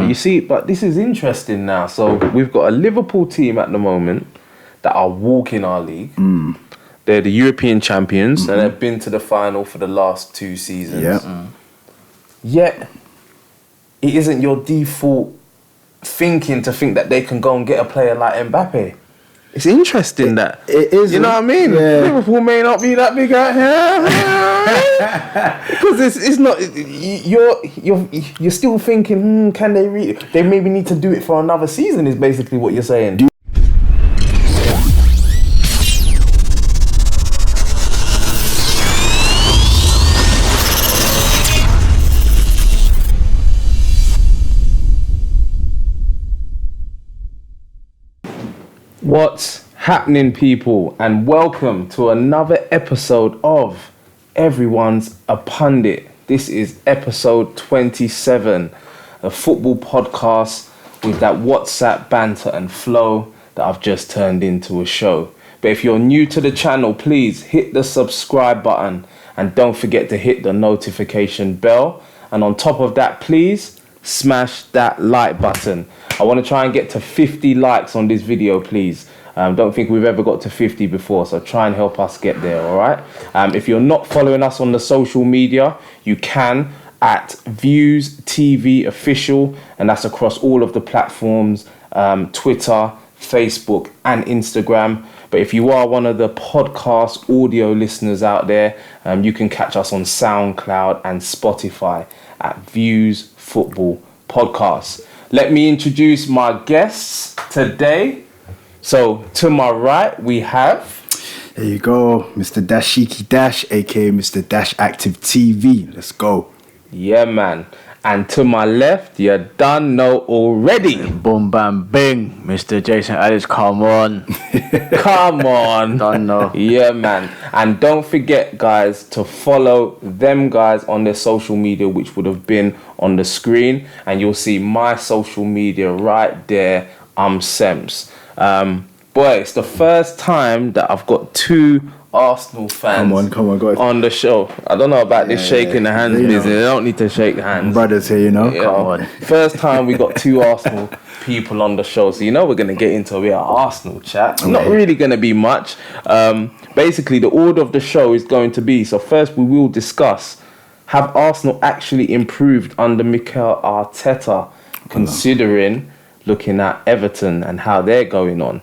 you see, but this is interesting now. So we've got a Liverpool team at the moment that are walking our league. They're the European champions and they've been to the final for the last 2 seasons. Yet, it isn't your default thinking to think that they can go and get a player like Mbappe. It's interesting that it is. You know what I mean? Yeah. Liverpool may not be that big out here because it's not. You're still thinking, can they? They maybe need to do it for another season. Is basically what you're saying. What's happening, people, and welcome to another episode of Everyone's a Pundit. This is episode 27, a football podcast with that WhatsApp banter and flow that I've just turned into a show. But if you're new to the channel, please hit the subscribe button and don't forget to hit the notification bell. And on top of that, please smash that like button. I want to try and get to 50 likes on this video, please. Don't think we've ever got to 50 before, so try and help us get there, all right? If you're not following us on the social media, you can at Views TV Official, and that's across all of the platforms, Twitter, Facebook, and Instagram. But if you are one of the podcast audio listeners out there, you can catch us on SoundCloud and Spotify at Views Football Podcast. Let me introduce my guests today. So to my right, we have... There you go, Mr. Dashiki Dash, aka Mr. Dash Active TV. Let's go. Yeah, man. And to my left, you done know already. Boom, bam, bing. Mr. Jason Ellis, come on. Come on. Done know. Yeah, man. And don't forget, guys, to follow them guys on their social media, which would have been on the screen. And you'll see my social media right there. I'm Sems. Boy, it's the first time that I've got 2 Arsenal fans come on, go ahead. on the show. I don't know about this shaking the hands business. They don't need to shake hands. Brothers here, you know. Yeah. Come on. First time we got 2 Arsenal people on the show, so you know we're going to get into a bit of Arsenal chat. Okay. Not really going to be much. Basically, the order of the show is going to be, so first we will discuss, have Arsenal actually improved under Mikel Arteta, considering looking at Everton and how they're going on.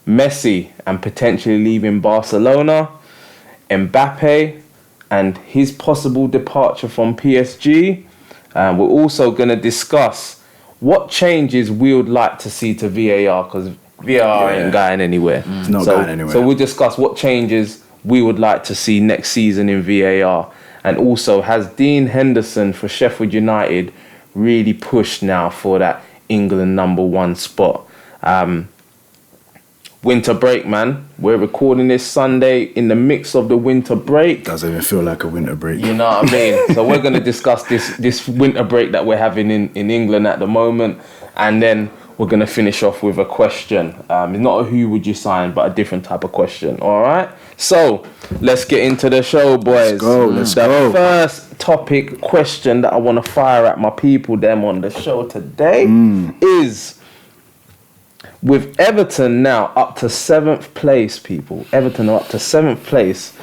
Messi and potentially leaving Barcelona, Mbappe and his possible departure from PSG. We're also going to discuss what changes we would like to see to VAR, because VAR ain't going anywhere. It's not going anywhere. So we'll discuss what changes we would like to see next season in VAR. And also, has Dean Henderson for Sheffield United really pushed now for that England #1 spot? Winter break, man. We're recording this Sunday in the mix of the winter break. Doesn't even feel like a winter break. You know what I mean? So we're going to discuss this winter break that we're having in England at the moment. And then we're going to finish off with a question. Not a who would you sign, but a different type of question. All right? So let's get into the show, boys. Let's go. The first topic question that I want to fire at my people, them on the show today, is... with Everton now up to 7th place, people. Everton are up to 7th place.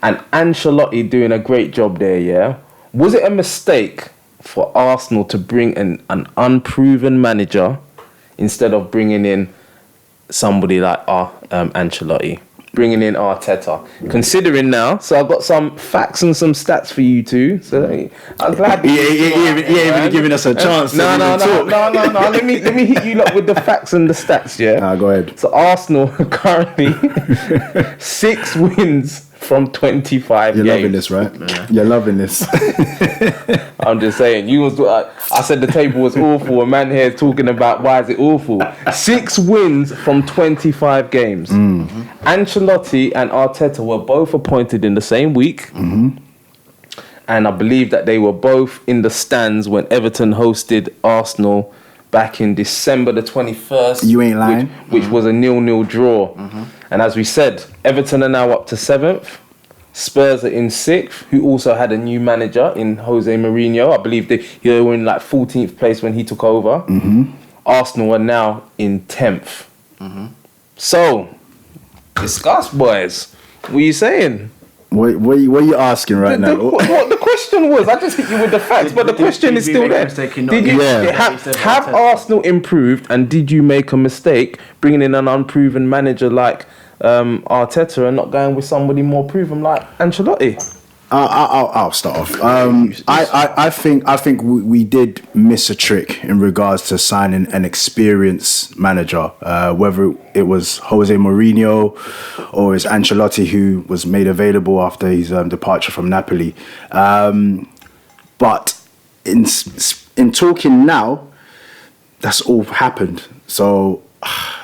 And Ancelotti doing a great job there, yeah? Was it a mistake for Arsenal to bring an unproven manager instead of bringing in somebody like Ancelotti? Bringing in Arteta. Considering now, so I've got some facts and some stats for you two. So I'm glad you ain't even giving us a chance. No. Let me hit you up with the facts and the stats. Yeah. Go ahead. So Arsenal currently 6 wins from 25 You're games. loving this, right? Yeah. You're loving this. I'm just saying. I said the table was awful. A man here is talking about why is it awful. 6 wins from 25 games. Ancelotti and Arteta were both appointed in the same week. And I believe that they were both in the stands when Everton hosted Arsenal back in December the 21st. You ain't lying. Which was a 0-0 draw. And as we said, Everton are now up to 7th. Spurs are in 6th, who also had a new manager in Jose Mourinho. I believe they were in like 14th place when he took over. Arsenal are now in 10th. So, discuss, boys. What are you saying? What are you asking right now? What the question was, I just hit you with the facts, but the question is still there. Have Arsenal improved, and did you make a mistake bringing in an unproven manager like Arteta and not going with somebody more proven like Ancelotti? I'll start off. I think we did miss a trick in regards to signing an experienced manager, whether it was Jose Mourinho or it's Ancelotti who was made available after his departure from Napoli. But in talking now, that's all happened. So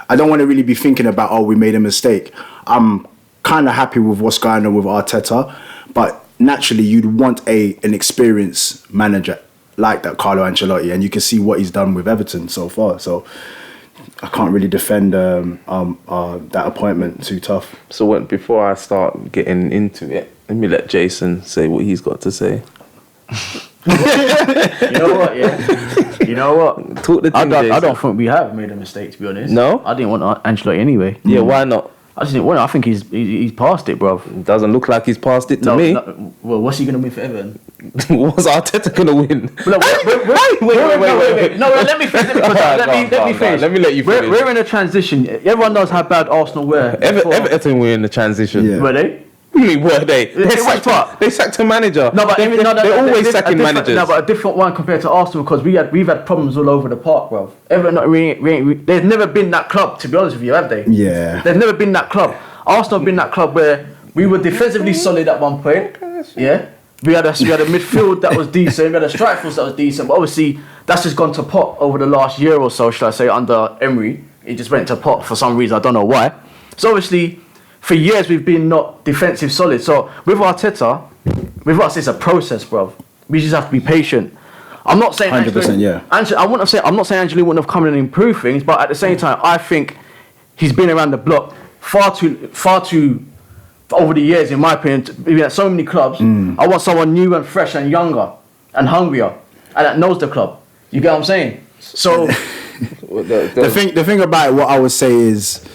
I don't want to really be thinking about, we made a mistake. I'm kind of happy with what's going on with Arteta, but naturally you'd want an experienced manager like that, Carlo Ancelotti, and you can see what he's done with Everton so far. So I can't really defend that appointment too tough. So before I start getting into it, let me let Jason say what he's got to say. You know what? Yeah. You know what? Talk the thing, I don't think we have made a mistake, to be honest. No? I didn't want Ancelotti anyway. Yeah, why not? I just didn't want it. I think he's past it, bro. Doesn't look like he's passed it to me. No, well, what's he gonna win for Everton? What's Arteta gonna win? Wait. No, let me finish. Let me let you finish. We're in a transition. Everyone knows how bad Arsenal were. Everton were in the transition. Yeah. Were they? What do you mean, were they? They sacked a manager. No, but they're always sacking managers. No, but a different one compared to Arsenal, because we've had problems all over the park, bro. Everton, there's never been that club, to be honest with you, have they? Yeah. There's never been that club. Arsenal have been that club where we were defensively solid at one point. Yeah. We had a midfield that was decent. We had a strike force that was decent. But obviously, that's just gone to pot over the last year or so, should I say, under Emery. It just went to pot for some reason. I don't know why. So obviously, for years we've been not defensive solid. So with Arteta, with us it's a process, bro. We just have to be patient. I'm not saying 100%, yeah. I'm not saying Ancelotti wouldn't have come in and improved things, but at the same time, I think he's been around the block far too over the years, in my opinion. We've had so many clubs. I want someone new and fresh and younger and hungrier and that knows the club. You get what I'm saying? So the thing about it, what I would say is,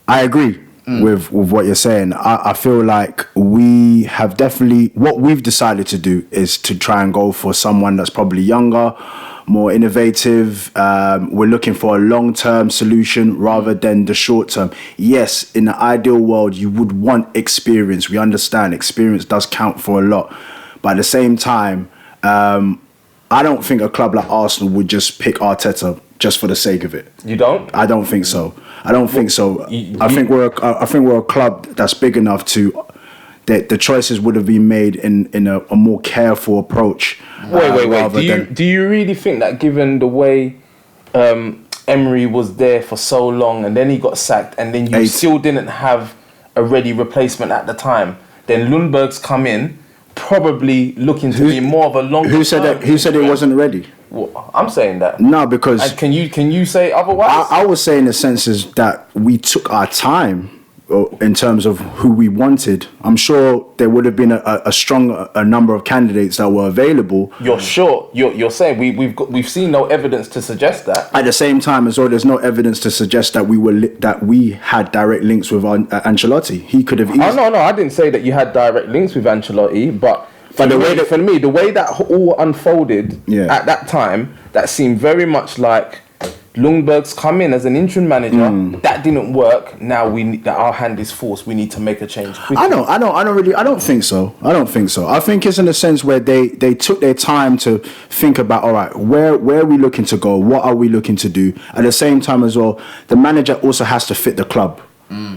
I agree with what you're saying. I feel like we have definitely, what we've decided to do is to try and go for someone that's probably younger, more innovative. We're looking for a long-term solution rather than the short-term. Yes, in the ideal world, you would want experience. We understand experience does count for a lot. But at the same time, I don't think a club like Arsenal would just pick Arteta just for the sake of it. You don't? I don't think so. I think we're a club that's big enough to that the choices would have been made in a more careful approach. Wait. Do you really think that, given the way Emery was there for so long and then he got sacked and then you still didn't have a ready replacement at the time, then Lundberg's come in, probably looking to be more of a long. Who said that? Who said it wasn't ready? Well, I'm saying that. No, because. And can you say otherwise? I would say in the sense is that we took our time in terms of who we wanted. I'm sure there would have been a strong number of candidates that were available. You're sure? You're saying we've seen no evidence to suggest that. At the same time as well, there's no evidence to suggest that we had direct links with Ancelotti. He could have. Oh no, I didn't say that you had direct links with Ancelotti, but the way that all unfolded at that time, that seemed very much like Lundberg's come in as an interim manager. That didn't work. Now that our hand is forced. We need to make a change quickly. I don't think so. I think it's in a sense where they took their time to think about, all right, where are we looking to go? What are we looking to do? At the same time as well, the manager also has to fit the club.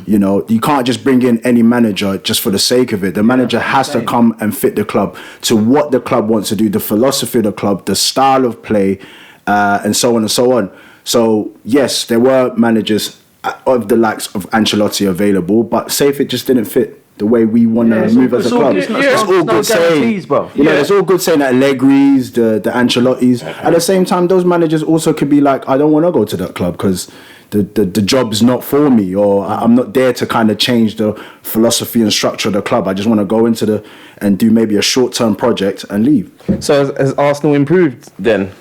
You know, you can't just bring in any manager just for the sake of it. The manager has to come and fit the club to what the club wants to do, the philosophy of the club, the style of play, and so on and so on. So yes, there were managers of the likes of Ancelotti available, but say if it just didn't fit the way we want to move as a club. It's all good saying, bro. You know, it's all good saying that Allegri's, the Ancelotti's. At the same time, those managers also could be like, I don't want to go to that club because the job's not for me, or I'm not there to kind of change the philosophy and structure of the club. I just want to go into and do maybe a short-term project and leave. So has Arsenal improved then?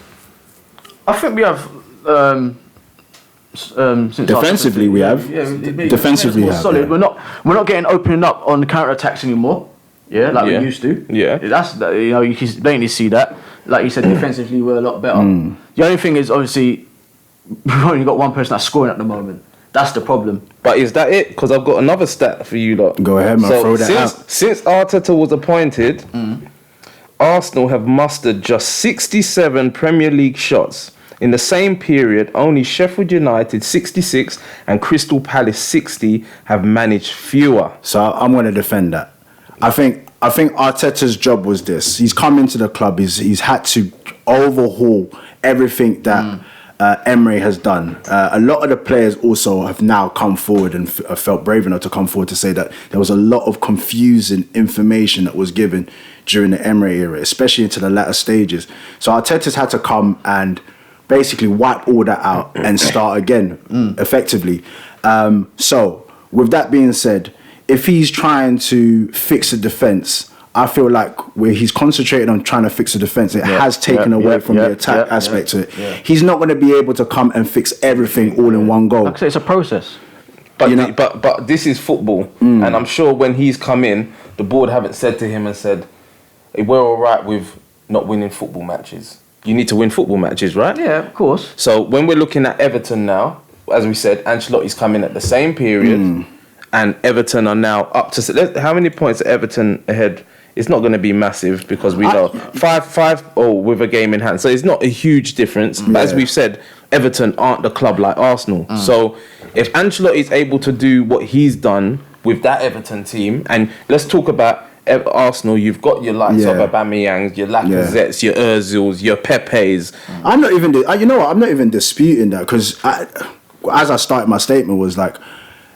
I think we have. Since defensively, we have. Defensively, we have. Solid. We're not getting opening up on the counter attacks anymore. Yeah, like we used to. Yeah, that's you can blatantly see that. Like you said, defensively we're a lot better. The only thing is obviously we've only got one person that's scoring at the moment. That's the problem. But is that it? Because I've got another stat for you lot. Go ahead, man. Throw that out. Since Arteta was appointed, Arsenal have mustered just 67 Premier League shots. In the same period, only Sheffield United 66 and Crystal Palace 60 have managed fewer. So I'm going to defend that. I think Arteta's job was this. He's come into the club. He's had to overhaul everything that Emery has done. A lot of the players also have now come forward and felt brave enough to come forward to say that there was a lot of confusing information that was given during the Emery era, especially into the latter stages. So Arteta's had to come and basically wipe all that out and start again, effectively. So, with that being said, if he's trying to fix the defence, I feel like where he's concentrated on trying to fix the defence, it has taken away from the attack aspect to it. He's not going to be able to come and fix everything all in one go. Like I say, it's a process. But but this is football, and I'm sure when he's come in, the board haven't said to him and said, hey, we're all right with not winning football matches. You need to win football matches, right? Yeah, of course. So when we're looking at Everton now, as we said, Ancelotti's coming at the same period, and Everton are now up to... How many points are Everton ahead? It's not going to be massive because we know 5-0 with a game in hand. So it's not a huge difference. But as we've said, Everton aren't the club like Arsenal. So if Ancelotti's able to do what he's done with that Everton team, and let's talk about Arsenal, you've got your likes of Aubameyangs, your Lacazettes, your Ozils, your Pepes. I'm not even, you know what? I'm not even disputing that because as I started my statement was like,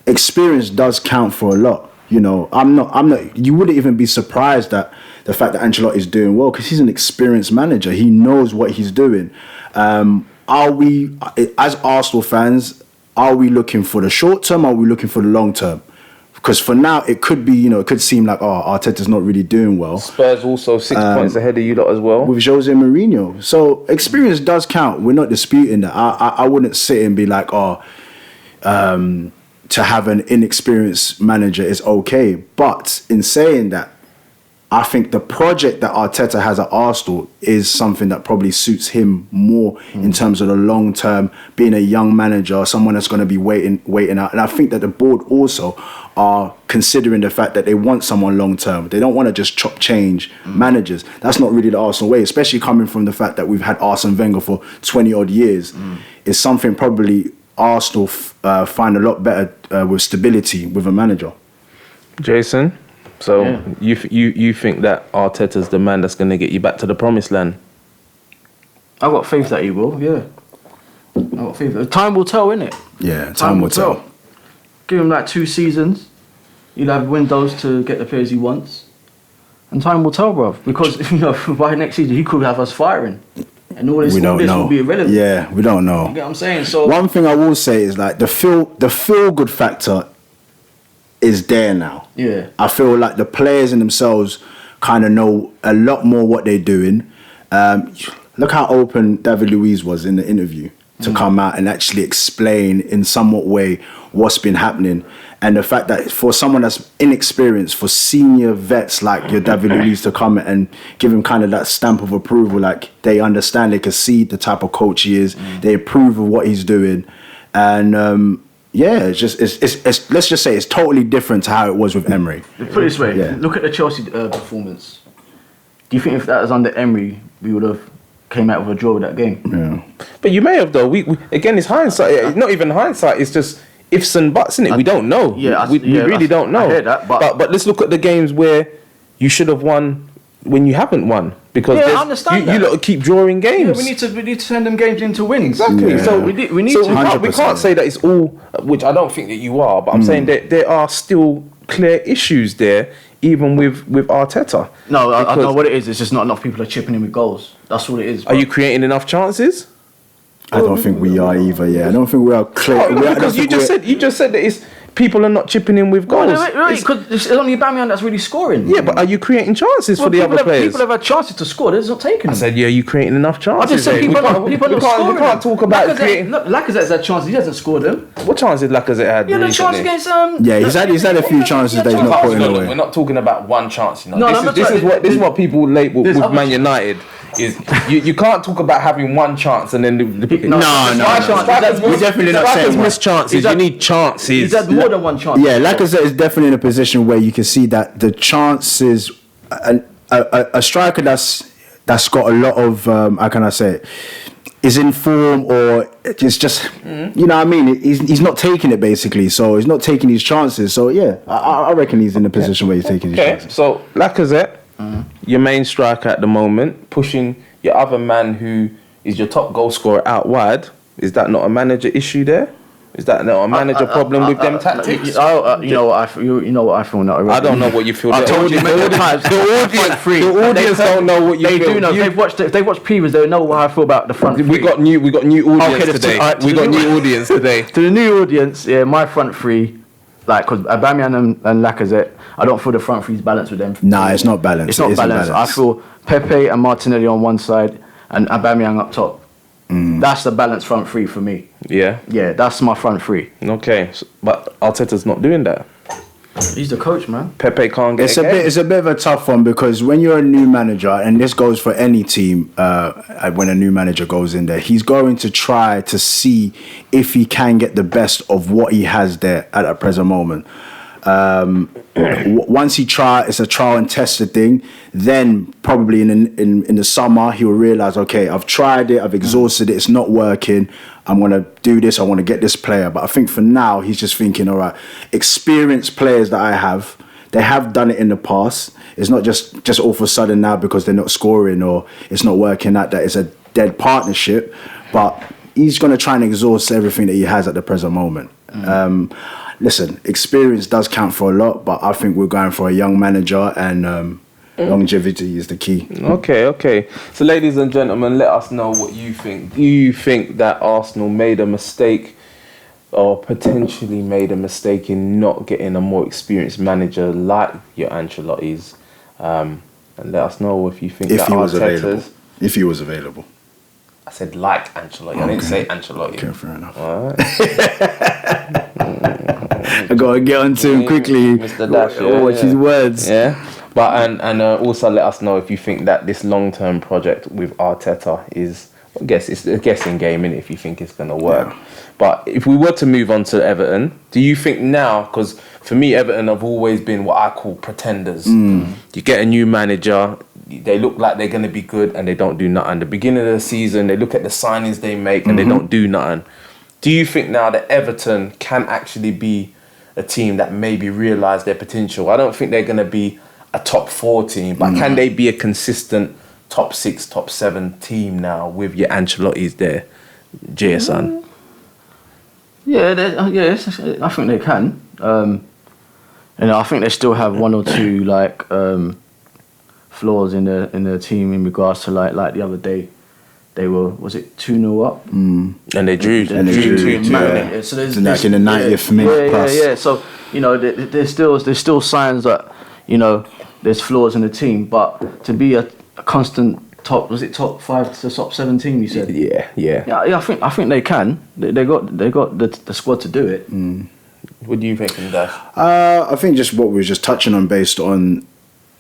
experience does count for a lot. You know, I'm not. You wouldn't even be surprised at the fact that Ancelotti is doing well because he's an experienced manager. He knows what he's doing. Are we, as Arsenal fans, are we looking for the short term? Or are we looking for the long term? Because for now, it could be, it could seem like, Arteta's not really doing well. Spurs also 6 points ahead of you lot as well. With Jose Mourinho. So experience does count. We're not disputing that. I wouldn't sit and be like, to have an inexperienced manager is okay. But in saying that, I think the project that Arteta has at Arsenal is something that probably suits him more in terms of the long term, being a young manager, someone that's going to be waiting out. And I think that the board also are considering the fact that they want someone long term. They don't want to just chop change managers. That's not really the Arsenal way, especially coming from the fact that we've had Arsene Wenger for 20 odd years. It's something probably Arsenal find a lot better with stability with a manager. Jason? So you think that Arteta's the man that's going to get you back to the promised land? I've got faith that he will, I've got faith. Time will tell, innit? Yeah, time will tell. Give him like 2 seasons. He'll have windows to get the players he wants. And time will tell, bruv. Because, by next season, he could have us firing. And all this will be irrelevant. Yeah, we don't know. You get what I'm saying? So one thing I will say is like the feel good factor is there now. Yeah. I feel like the players in themselves kind of know a lot more what they're doing. Look how open David Luiz was in the interview to come out and actually explain in somewhat way what's been happening. And the fact that for someone that's inexperienced, for senior vets like your David Luiz to come and give him kind of that stamp of approval, like they understand, they can see the type of coach he is, they approve of what he's doing. And it's let's just say it's totally different to how it was with Emery. Put it this way, look at the Chelsea performance. Do you think if that was under Emery, we would have came out with a draw with that game? Yeah. But you may have though. We again, it's hindsight. Not even hindsight. It's just ifs and buts, isn't it? We don't know. We really don't know. I hear that, but let's look at the games where you should have won when you haven't won. Because I understand you lot keep drawing games. Yeah, we need to turn them games into wins. Exactly. Yeah. So we need so to. we can't say that it's all, which I don't think that you are. But I'm saying that there are still clear issues there, even with Arteta. No, I know what it is. It's just not enough people are chipping in with goals. That's all it is. Bro. Are you creating enough chances? I don't think we are either. Yeah, I don't think we are clear. Because you just said that it's people are not chipping in with goals. Because it's only Aubameyang that's really scoring. Yeah, but are you creating chances for the other players? People have had chances to score. They're just not taking them. I said, yeah, you creating enough chances. I just said people are not scoring. We can't talk about creating. Look, Lacazette's had chances. He hasn't scored them. What chances Lacazette had? Yeah, the chance against Yeah, he's had a few chances that he's not putting away. We're not talking about one chance. You know, No, this is what people label with Man United. Is you can't talk about having one chance and then No. We're definitely not saying miss chances. You need chances. He's had more than one chance. Yeah, Lacazette is definitely in a position where you can see that the chances, a striker that's got a lot of how can I say it, is in form or it's just you know what I mean. He's not taking it basically, so he's not taking his chances. So yeah, I reckon he's in a position where he's taking his chances. So Lacazette. Your main striker at the moment, pushing your other man who is your top goal scorer out wide. Is that not a manager issue there? Is that not a manager problem with them tactics? You know what I feel. You know what I feel. Not I don't know what you feel. I told you many times. The audience don't know what you feel. They do know. They've watched previews. They know what I feel about the front three. We got new audience today. We got new audience today. To the new audience, yeah, my front three. Like, because Aubameyang and Lacazette, I don't feel the front three's balanced with them. Nah, it's not balanced. It's not balanced. I feel Pepe and Martinelli on one side and Aubameyang up top. That's the balanced front three for me. Yeah? Yeah, that's my front three. Okay, but Arteta's not doing that. He's the coach, man. Pepe can't get It's a bit of a tough one because when you're a new manager, and this goes for any team, when a new manager goes in there, he's going to try to see if he can get the best of what he has there at the present moment. Once it's a trial and tested thing. Then probably in the summer he will realize, okay, I've tried it, I've exhausted it, it's not working. I'm gonna do this. I want to get this player. But I think for now he's just thinking, all right, experienced players that I have, they have done it in the past. It's not just all of a sudden now because they're not scoring or it's not working out that it's a dead partnership. But he's gonna try and exhaust everything that he has at the present moment. Listen, experience does count for a lot, but I think we're going for a young manager and longevity is the key. Okay. So, ladies and gentlemen, let us know what you think. Do you think that Arsenal made a mistake or potentially made a mistake in not getting a more experienced manager like your Ancelotti's? And let us know if you think that Arteta's... If he was available. I said like Ancelotti. I didn't say Ancelotti. Okay, fair enough. All right. I gotta get on to him quickly. Mr. Dash, watch his words. Yeah. But and also let us know if you think that this long-term project with Arteta is, I guess it's a guessing game, innit, if you think it's gonna work. Yeah. But if we were to move on to Everton, do you think now, because for me Everton have always been what I call pretenders. You get a new manager, they look like they're gonna be good and they don't do nothing. The beginning of the season, they look at the signings they make and they don't do nothing. Do you think now that Everton can actually be a team that maybe realise their potential? I don't think they're going to be a top 4 team, but can they be a consistent top 6, top 7 team now with your Ancelotti's there, Jason? Yes, I think they can. I think they still have one or two flaws in their team in regards to like the other day. They were, was it 2-0 up? And they drew. And they drew 2-2. So there's in the 90th minute plus. Yeah. So, there's still signs that, there's flaws in the team. But to be a constant top 5 to top 7 team, you said? Yeah. I think they can. They got the squad to do it. What do you think of that? I think just what we were just touching on based on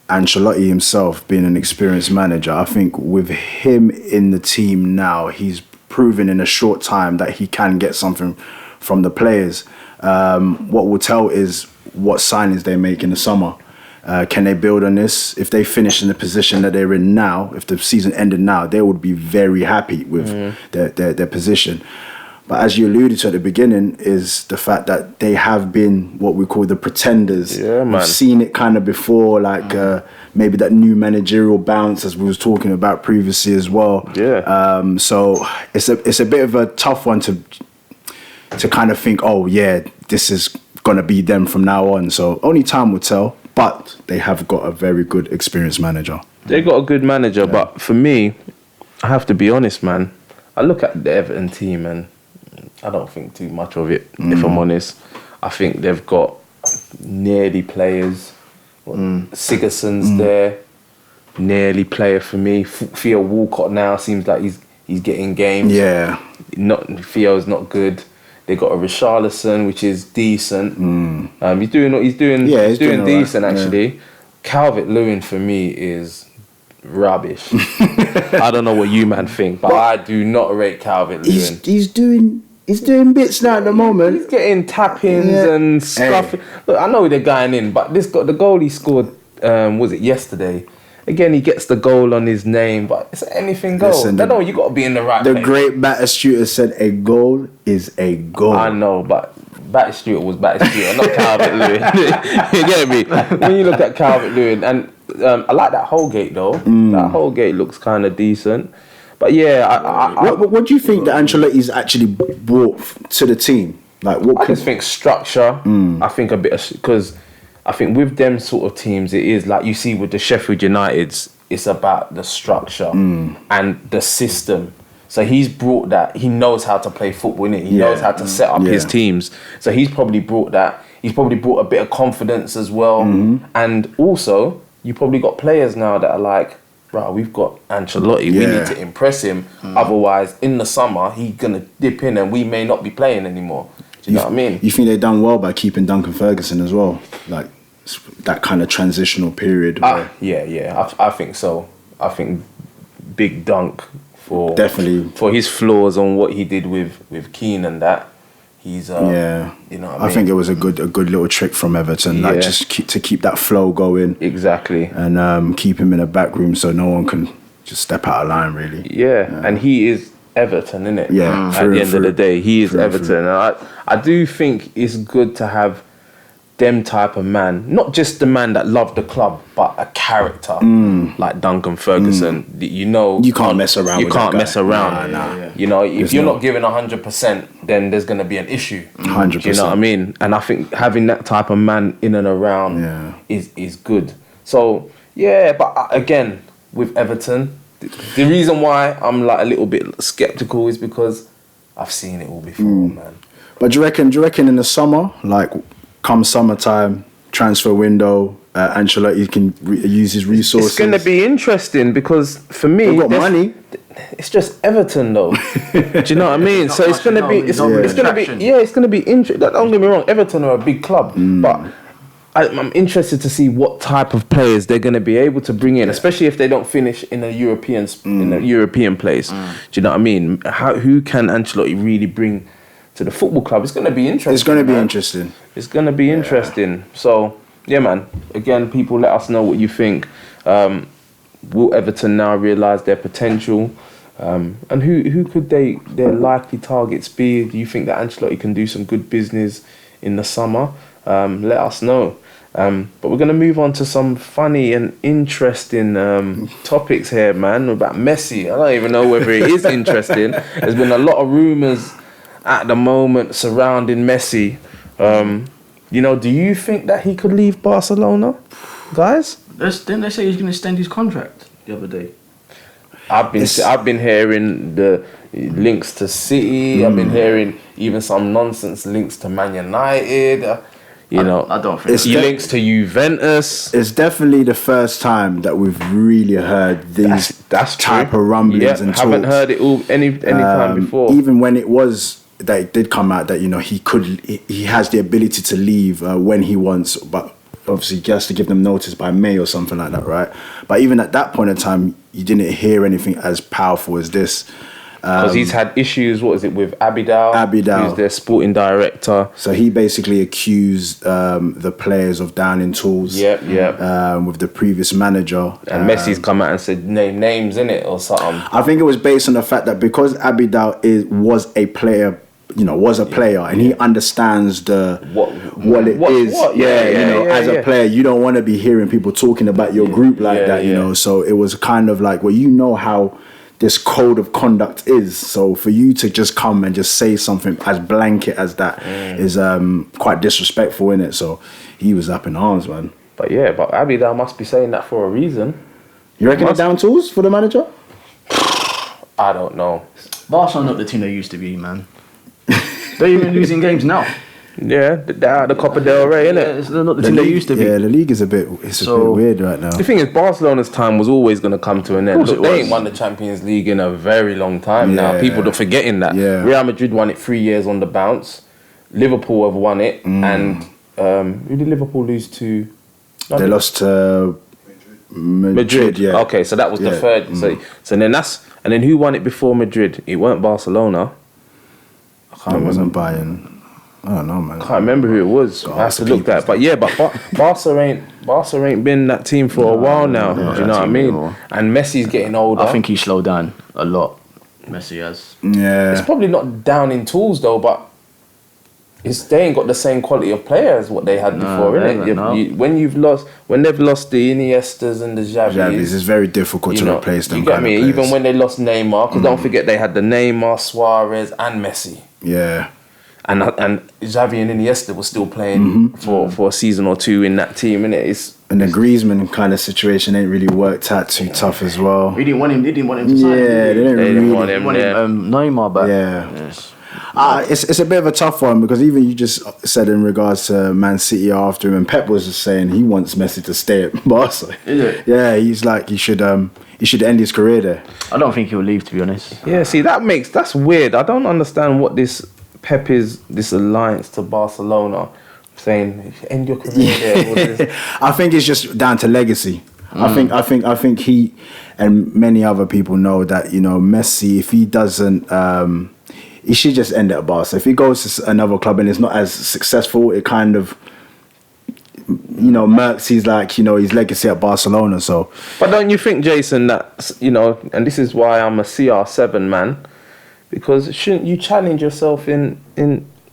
Ancelotti himself being an experienced manager, I think with him in the team now, he's proven in a short time that he can get something from the players. What we'll tell is what signings they make in the summer. Can they build on this? If they finish in the position that they're in now, if the season ended now, they would be very happy with their position. But as you alluded to at the beginning, is the fact that they have been what we call the pretenders. Yeah, man. We've seen it kind of before, maybe that new managerial bounce, as we was talking about previously as well. Yeah. So it's a bit of a tough one to kind of think, oh yeah, this is gonna be them from now on. So only time will tell. But they have got a very good experienced manager. They got a good manager, but for me, I have to be honest, man. I look at the Everton team and I don't think too much of it, if I'm honest. I think they've got nearly players. Sigurdsson's there, nearly player for me. Theo Walcott now seems like he's getting games. Yeah. Theo's not good. They got a Richarlison, which is decent. He's doing decent actually. Yeah. Calvert-Lewin for me is rubbish. I don't know what you man think, but I do not rate Calvert-Lewin. He's doing bits now at the moment. He's getting tap-ins and stuff. Hey. Look, I know they're going in, but the goal he scored, was it yesterday? Again, he gets the goal on his name, but it's anything goal. Listen, I know you got to be in the right place. The great Batistuta said a goal is a goal. I know, but Batistuta was Batistuta, not Calvert-Lewin. You get me? When you look at Calvert-Lewin, and I like that Holgate though. That Holgate looks kind of decent. But yeah, what do you think that Ancelotti's actually brought to the team? Like, I just think structure. I think a bit because I think with them sort of teams, it is like you see with the Sheffield Uniteds, it's about the structure and the system. So he's brought that. He knows how to play football, innit? He knows how to set up his teams. So he's probably brought that. He's probably brought a bit of confidence as well. And also, you probably got players now that are like, right, we've got Ancelotti. We need to impress him. Otherwise, in the summer, he's going to dip in and we may not be playing anymore. Do you know what I mean? You think they've done well by keeping Duncan Ferguson as well? Like, that kind of transitional period? Yeah. I think so. I think Big Dunk for his flaws on what he did with Keane and that. He's you know what I mean? think it was a good little trick from Everton, like just to keep that flow going. Exactly. And keep him in a back room so no one can just step out of line, really. Yeah. And he is Everton, innit? Yeah. At the end of the day, he is Everton. And I do think it's good to have them type of man, not just the man that loved the club, but a character like Duncan Ferguson. You know, you can't mess around. You can't mess around. Nah. You know, if you're not giving 100%, then there's going to be an issue. 100%. You know what I mean? And I think having that type of man in and around is good. So yeah, but again, with Everton, the reason why I'm like a little bit skeptical is because I've seen it all before, man. But do you reckon in the summer, like come summertime, transfer window, Ancelotti can use his resources? It's going to be interesting because for me, they've got money. It's just Everton though. Do you know what I mean? So it's going to be, it's going to be interesting. Don't get me wrong, Everton are a big club, but I'm interested to see what type of players they're going to be able to bring in, especially if they don't finish in a European place. Do you know what I mean? Who can Ancelotti really bring to the football club? It's going to be interesting. It's going to be interesting. It's going to be interesting. So yeah, man. Again, people, let us know what you think. Will Everton now realise their potential? And who could their likely targets be? Do you think that Ancelotti can do some good business in the summer? Let us know. But we're going to move on to some funny and interesting topics here, man, about Messi. I don't even know whether it is interesting. There's been a lot of rumours at the moment surrounding Messi. Do you think that he could leave Barcelona, guys? Didn't they say he's going to extend his contract the other day? I've been hearing the links to City. I've been hearing even some nonsense links to Man United. I don't think he links to Juventus. It's definitely the first time that we've really heard these that's type of rumblings and talks. Haven't heard it all any time before. Even when it was that it did come out that he has the ability to leave when he wants, but obviously he has to give them notice by May or something like that, right? But even at that point in time, you didn't hear anything as powerful as this. Because he's had issues, with Abidal, who's their sporting director. So he basically accused the players of downing tools. With the previous manager. And Messi's come out and said, name names, innit, or something. I think it was based on the fact that because Abidal was a player, and he understands what it is. As a player, you don't want to be hearing people talking about your group like that, you know. So it was kind of like, how this code of conduct is. So for you to just come and just say something as blanket as that is quite disrespectful, innit? So he was up in arms, man. But Abidal must be saying that for a reason. You reckon it's down tools for the manager? I don't know. Barcelona not the team they used to be, man. They're even losing games now. Yeah, they're out of the Copa del Rey, innit? They're not the team they used to be. Yeah, the league is a bit weird right now. The thing is, Barcelona's time was always going to come to an end. Look, they ain't won the Champions League in a very long time now. People are forgetting that. Yeah. Real Madrid won it 3 years on the bounce. Liverpool have won it. And who did Liverpool lose to? They lost to Madrid, yeah. Okay, so that was the third. So then who won it before Madrid? It weren't Barcelona. I can't remember. It wasn't Bayern. I don't know, man. I can't remember who it was. I have to look that. But Barca ain't been that team for a while now. Do you know what I mean? And Messi's getting older. I think he slowed down a lot. Messi has. Yeah. It's probably not down in tools though, but they ain't got the same quality of player as what they had before, innit? When they've lost the Iniestas and the Xavis, it's very difficult to replace them. You get me? Even when they lost Neymar, because don't forget they had the Neymar, Suarez, and Messi. Yeah. And Xavi and Iniesta were still playing for a season or two in that team, innit? And the Griezmann kind of situation ain't really worked out too tough as well. They didn't want him to sign. Yeah, they didn't want him. Neymar back. Yeah. Yes. It's a bit of a tough one because even you just said in regards to Man City after him, and Pep was just saying he wants Messi to stay at Barca. Is it? Yeah, he's like he should end his career there. I don't think he'll leave, to be honest. Yeah, see that's weird. I don't understand what this Pep is, this alliance to Barcelona, saying end your career there. I think it's just down to legacy. I think he and many other people know that Messi, if he doesn't. He should just end it at Barca. If he goes to another club and it's not as successful, it kind of, murks his his legacy at Barcelona. So, but don't you think, Jason, that and this is why I'm a CR7 man, because shouldn't you challenge yourself in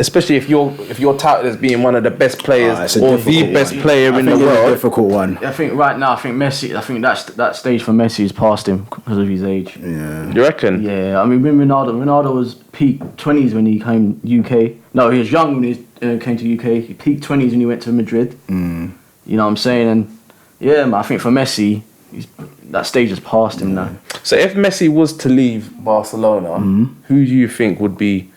especially if you're touted as being one of the best players or the best player in the world? It's a difficult one. I think right now, Messi. I think that stage for Messi is past him because of his age. Yeah. You reckon? Yeah, I mean, when Ronaldo was peak 20s when he came UK. No, he was young when he came to UK. He peaked 20s when he went to Madrid. You know what I'm saying? And yeah, man, I think for Messi, that stage has passed him now. So if Messi was to leave Barcelona, who do you think would be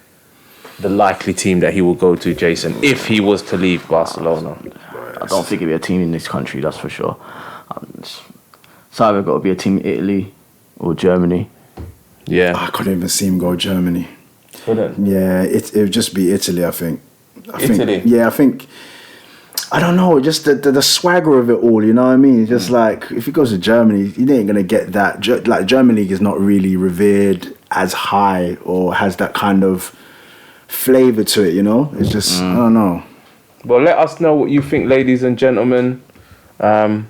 the likely team that he will go to, Jason, if he was to leave Barcelona? I don't think it'd be a team in this country, that's for sure. It's either got to be a team in Italy or Germany. Yeah. I couldn't even see him go Germany. Couldn't? Yeah, it would just be Italy, I think. Italy? Yeah, I think... I don't know, just the swagger of it all, you know what I mean? Just like, if he goes to Germany, he ain't going to get that. German League is not really revered as high or has that kind of flavour to it, It's just, I don't know. Well, let us know what you think, ladies and gentlemen. Do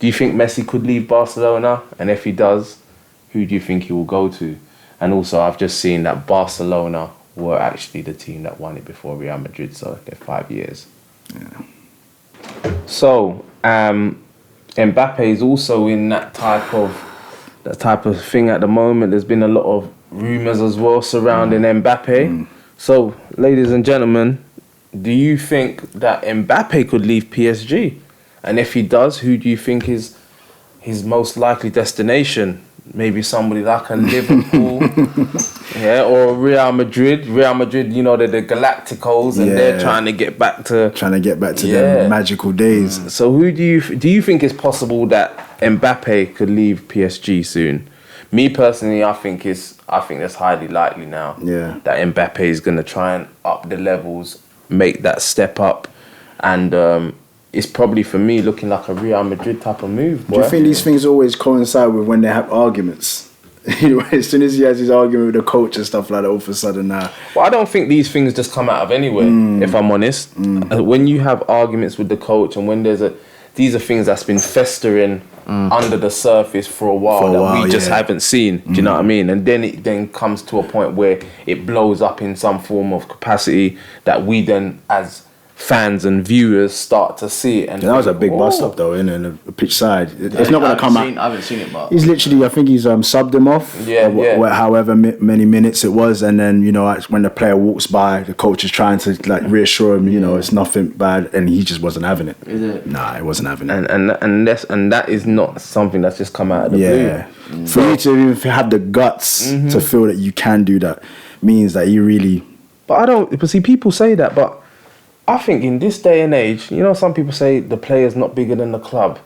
you think Messi could leave Barcelona? And if he does, who do you think he will go to? And also, I've just seen that Barcelona were actually the team that won it before Real Madrid, so they're 5 years. Yeah. So, Mbappe is also in that type of thing at the moment. There's been a lot of rumours as well surrounding Mbappe. So, ladies and gentlemen, do you think that Mbappe could leave PSG? And if he does, who do you think is his most likely destination? Maybe somebody like a Liverpool, or Real Madrid. Real Madrid, they're the Galacticos, and they're trying to get back to their magical days. So, who do you think it's possible that Mbappe could leave PSG soon? Me personally, I think that's highly likely now. Yeah. That Mbappe is going to try and up the levels, make that step up, and it's probably, for me, looking like a Real Madrid type of move. Boy. Do you think these things always coincide with when they have arguments? As soon as he has his argument with the coach and stuff like that, all of a sudden now. Well, I don't think these things just come out of anywhere, if I'm honest. When you have arguments with the coach and when these are things that's been festering under the surface for a while that we just haven't seen. Do you know what I mean? And then it then comes to a point where it blows up in some form of capacity that we then, as fans and viewers start to see it. And that was a big "Whoa." bust up though, in the pitch side. It's not going to come out. I haven't seen it, but He's literally, I think he's subbed him off. However many minutes it was, and then when the player walks by, the coach is trying to like reassure him, it's nothing bad, and he just wasn't having it. Is it? Nah, he wasn't having it. And that is not something that's just come out of the blue. For you to even have the guts to feel that you can do that means that you really. But see, people say that, but I think in this day and age, some people say the player's not bigger than the club.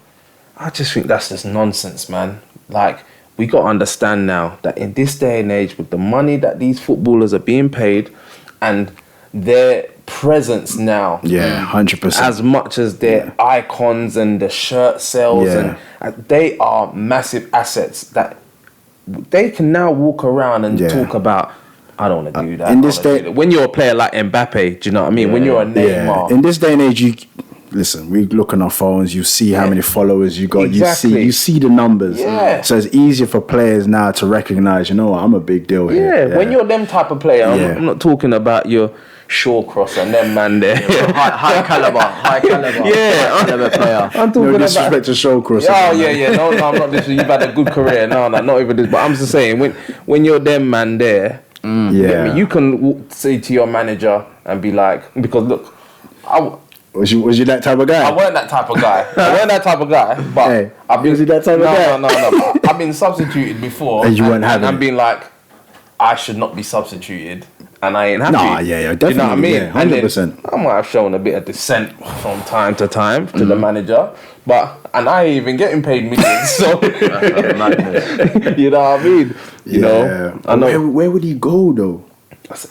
I just think that's just nonsense, man. Like, we got to understand now that in this day and age, with the money that these footballers are being paid and their presence now, 100%, as much as their icons and the shirt sales, and they are massive assets that they can now walk around and talk about. I don't want to do that. In this day, when you're a player like Mbappe, do you know what I mean? When you're a Neymar. In this day and age, we look on our phones, you see how many followers you got, Exactly. you see the numbers. Yeah. So it's easier for players now to recognize, I'm a big deal here. Yeah, when you're them type of player, I'm not talking about your Shawcross and them man there. high caliber player. I'm talking no disrespect to Shawcross. No, I'm not this. You've had a good career. No, not even this. But I'm just saying, when you're them man there, you can say to your manager and be like, because look, was you that type of guy? I weren't that type of guy. But hey, I've been. Was you that type of guy? No. I've been substituted before, and you weren't having. And being like, I should not be substituted, and I ain't happy. Definitely. Do you know what I mean? 100%. I might have shown a bit of dissent from time to time to the manager, and I ain't even getting paid millions. So you know what I mean? You know. I know. Where would he go though?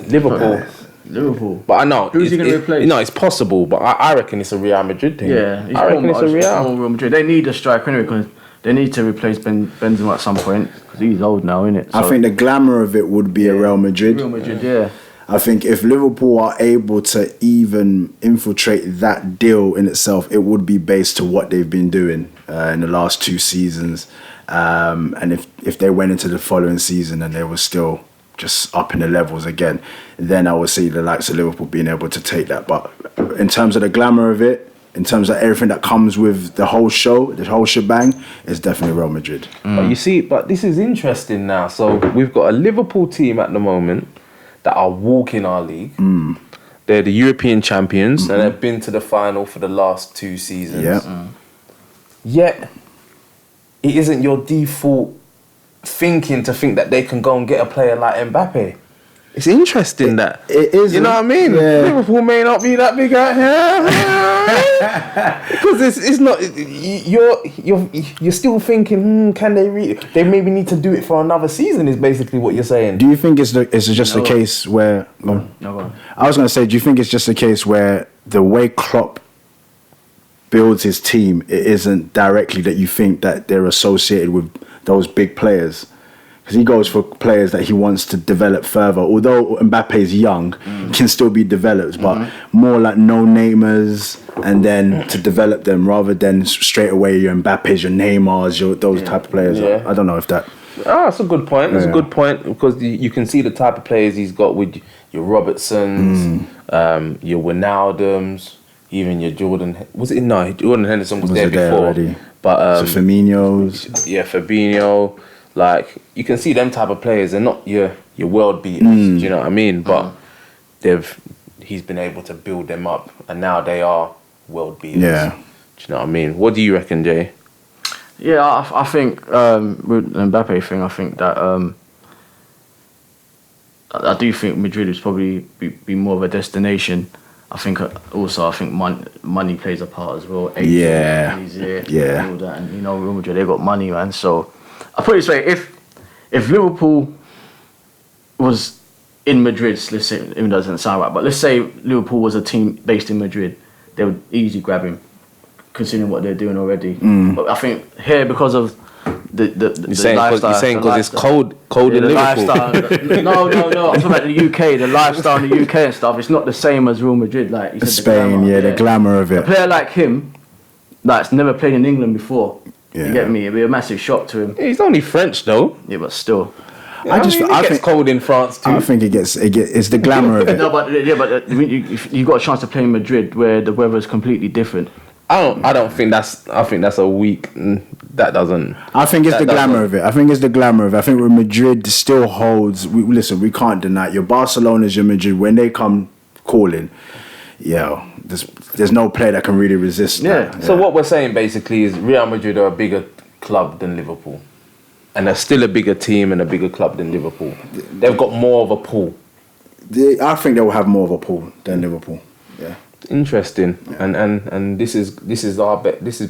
Liverpool. But I know. Who's he going to replace? It's possible, but I reckon it's a Real Madrid thing. Yeah, I reckon it's a Real Madrid. They need a striker anyway, because they need to replace Benzema at some point, because he's old now, isn't it? So I think the glamour of it would be a Real Madrid. Real Madrid, yeah. I think if Liverpool are able to even infiltrate that deal in itself, it would be based to what they've been doing in the last 2 seasons. And if they went into the following season and they were still just up in the levels again, then I would see the likes of Liverpool being able to take that. But in terms of the glamour of it, in terms of everything that comes with the whole show, the whole shebang, it's definitely Real Madrid. But you see, this is interesting now. So we've got a Liverpool team at the moment that are walking our league. They're the European champions, and they've been to the final for the last 2 seasons. Yet, it isn't your default thinking to think that they can go and get a player like Mbappe. It's interesting that it is. You know what I mean? Yeah. Liverpool may not be that big out here because it's not. You're still thinking, can they really? They maybe need to do it for another season. Is basically what you're saying. Do you think it's just a case where? Go on. I was going to say, do you think it's just a case where the way Klopp builds his team, it isn't directly that you think that they're associated with those big players? Because he goes for players that he wants to develop further. Although Mbappe is young, can still be developed, but more like no-namers, and then to develop them rather than straight away your Mbappes, your Neymars, those type of players. Yeah. I don't know if that... That's a good point. That's a good point, because you can see the type of players he's got with your Robertsons, your Wijnaldums, even your Jordan... Jordan Henderson was there before. Already. But so Firmino's... Yeah, Fabinho... Like, you can see them type of players. They're not your world beaters. Do you know what I mean? But he's been able to build them up, and now they are world beaters. Yeah. Do you know what I mean? What do you reckon, Jay? Yeah, I think with the Mbappe thing, I think that I do think Madrid is probably be more of a destination. I think money plays a part as well. All that, and Real Madrid, they got money, man. So I put it this way: if Liverpool was in Madrid, let's say, it doesn't sound right, but let's say Liverpool was a team based in Madrid, they would easily grab him, considering what they're doing already. But I think here, because of the lifestyle, you're saying because it's cold in Liverpool. Lifestyle, no. I'm talking about the UK, the lifestyle in the UK and stuff. It's not the same as Real Madrid, like you said, Spain. The glamour of it. A player like him, that's never played in England before. Yeah. You get me? It'd be a massive shock to him. He's only French though. Yeah, but still. It gets cold in France too. I think it's the glamour of it. No, but you got a chance to play in Madrid where the weather is completely different. I don't think that's. I think that's a weak. That doesn't. I think it's the glamour of it. I think with Madrid still holds. Listen, we can't deny it. Your Barcelona's your Madrid. When they come calling, there's no player that can really resist. That. So what we're saying basically is Real Madrid are a bigger club than Liverpool, and they're still a bigger team and a bigger club than Liverpool. They've got more of a pull. I think they will have more of a pull than Liverpool. Yeah. Interesting, and this is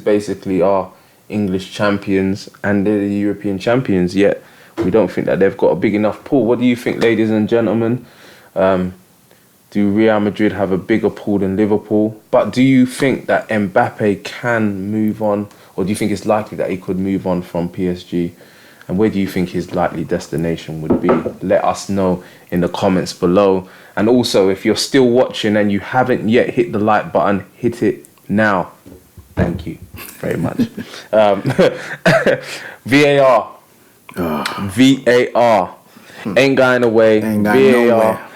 basically our English champions and they're the European champions. Yet we don't think that they've got a big enough pull. What do you think, ladies and gentlemen? Do Real Madrid have a bigger pull than Liverpool? But do you think that Mbappe can move on, or do you think it's likely that he could move on from PSG? And where do you think his likely destination would be? Let us know in the comments below. And also, if you're still watching and you haven't yet hit the like button, hit it now. Thank you very much. VAR. VAR. Ain't going away. VAR.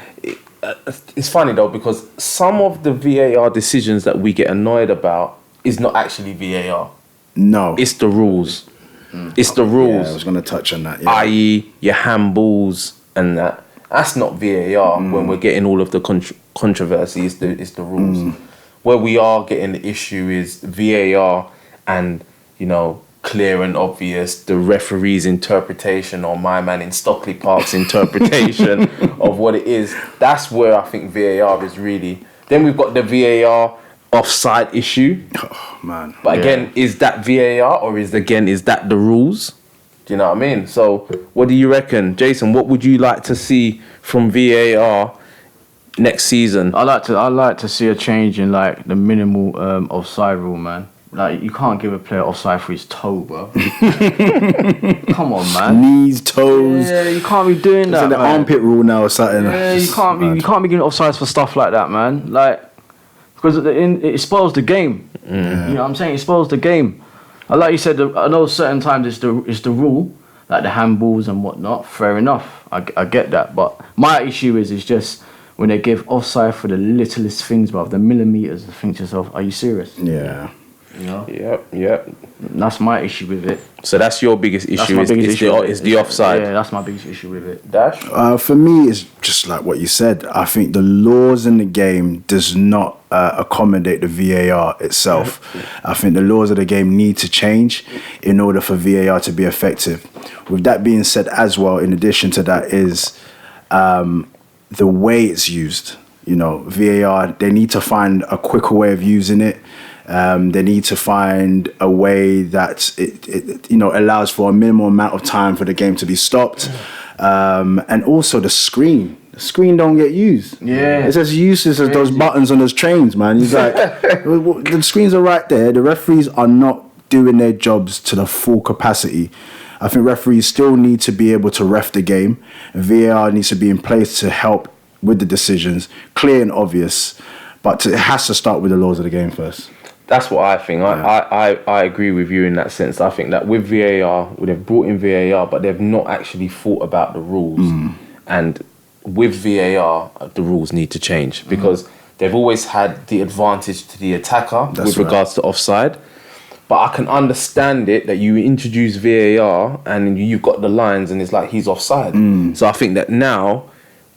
It's funny though, because some of the VAR decisions that we get annoyed about is not actually VAR. No. It's the rules. It's the rules. Yeah, I was going to touch on that. Yeah. I.e. your handballs and that. That's not VAR when we're getting all of the controversy. It's the rules. Where we are getting the issue is VAR and, clear and obvious, the referee's interpretation or my man in Stockley Park's interpretation of what it is. That's where I think VAR is really... Then we've got the VAR offside issue. Oh, man. But again, is that VAR or is that the rules? Do you know what I mean? So what do you reckon? Jason, what would you like to see from VAR next season? I like to see a change in like the minimal offside rule, man. Like, you can't give a player offside for his toe, bro. Come on, man. Knees, toes. Yeah, you can't be doing that. It's like the armpit rule now or something. Yeah, you can't be giving offsides for stuff like that, man. Like, because it spoils the game. You know what I'm saying? It spoils the game. Like you said, I know certain times it's the rule, like the handballs and whatnot. Fair enough, I get that. But my issue is just when they give offside for the littlest things, bro, the millimeters. I think to yourself, are you serious? Yeah. Yep. That's my issue with it. So that's your biggest issue. Is the offside? Yeah, that's my biggest issue with it. Dash. For me, it's just like what you said. I think the laws in the game does not accommodate the VAR itself. I think the laws of the game need to change in order for VAR to be effective. With that being said, as well, in addition to that, is the way it's used. VAR. They need to find a quicker way of using it. They need to find a way that it allows for a minimal amount of time for the game to be stopped, and also the screen. The screen don't get used. Yeah, it's as useless as those buttons on those trains, man. It's like the screens are right there. The referees are not doing their jobs to the full capacity. I think referees still need to be able to ref the game. VAR needs to be in place to help with the decisions, clear and obvious. But it has to start with the laws of the game first. That's what I think. I agree with you in that sense. I think that with VAR, they've brought in VAR, but they've not actually thought about the rules. And with VAR, the rules need to change because they've always had the advantage to the attacker with regards to offside. But I can understand it that you introduce VAR and you've got the lines and it's like he's offside. So I think that now,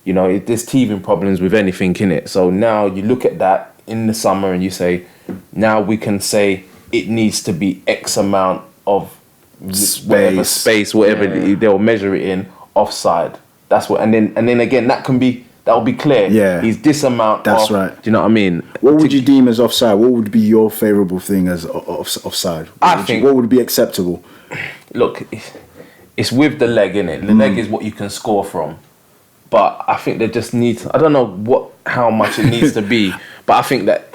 there's teething problems with anything in it. So now you look at that in the summer and you say, now we can say it needs to be X amount of space, whatever they'll measure it in offside. That's what, and then again that'll be clear. Yeah, he's this amount. That's right. Do you know what I mean? What would you deem as offside? What would be your favourable thing as offside? What would be acceptable? Look, it's with the leg, innit? The leg is what you can score from. But I think they just need to, I don't know how much it needs to be, but I think that